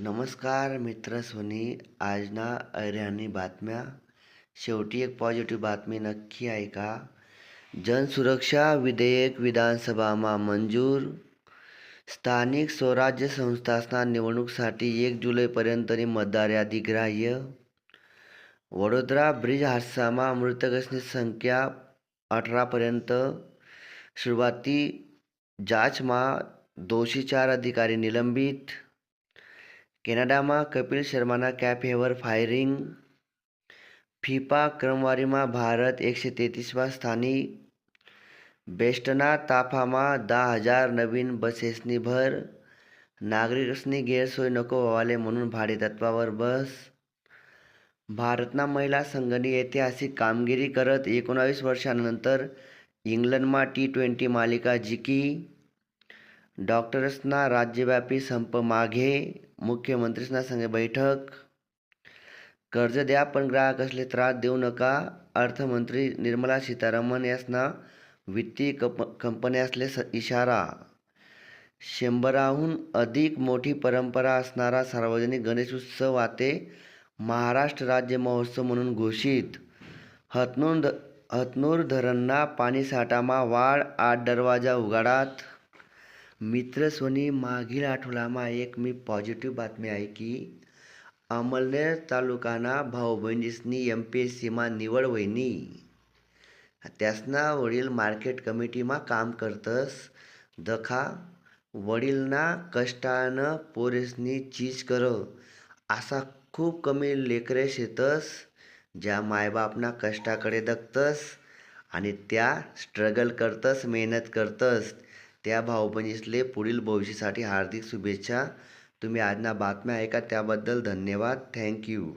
नमस्कार मित्र सोनी. आज ना ऐऱ्यानी बातम्या. शेवटी एक पॉझिटिव्ह बातमी नक्की ऐका. जनसुरक्षा विधेयक विधानसभामा मंजूर. स्थानिक स्वराज्य संस्थांना निवडणुकीसाठी 1 जुलैपर्यंतनी मतदार यादी ग्राह्य. वडोदरा ब्रिज हादसामा मृतकसनी संख्या 18 पर्यंत. सुरुवाती जांचमा दोषी 4 अधिकारी निलंबित. कॅनडामा कपिल शर्माना कॅफेवर फायरिंग. फिफा क्रमवारीमा भारत 133वा स्थानी. बेस्टना ताफामा 10,000 नवीन बसेसनी भर. नागरिकसनी गैरसोय नको व्हावाले म्हणून भाडेतत्त्वावर बस. भारतना महिला संघनी ऐतिहासिक कामगिरी करत 19 वर्षांनंतर इंग्लंडमा T20 मालिका जिंकी. डॉक्टर्सना राज्यव्यापी संप मागे. मुख्यमंत्रीसना संग बैठक. कर्ज द्या पण ग्राहकसले त्रास देऊ नका. अर्थमंत्री निर्मला सीतारामन यासना वित्तीय कंपन्यासले इशारा. 100हून अधिक मोठी परंपरा असणारा सार्वजनिक गणेशोत्सव आते महाराष्ट्र राज्य महोत्सव म्हणून घोषित. हतनूर धरणना पाणीसाठामा वाढ. 8 दरवाजा उघडात. मित्र सोनी, मागील आठवडामा एक मी पॉझिटिव्ह बातमी ऐकी. अमळनेर तालुकाना भाऊ बहिणीसनी MPSCमा निवड व्हयनी. त्यासना वडील मार्केट कमिटीमा काम करतस. दखा वडीलना कष्टानं पोरेसनी चीज कर. असा खूप कमी लेकरे शेतस ज्या मायबापना कष्टाकडे दखतस आणि त्या स्ट्रगल करतस, मेहनत करतस. त्या भाऊ बहिणीसले पुढील भविष्यासाठी हार्दिक शुभेच्छा. तुम्ही आजना बातम्या ऐका त्याबद्दल धन्यवाद. Thank you.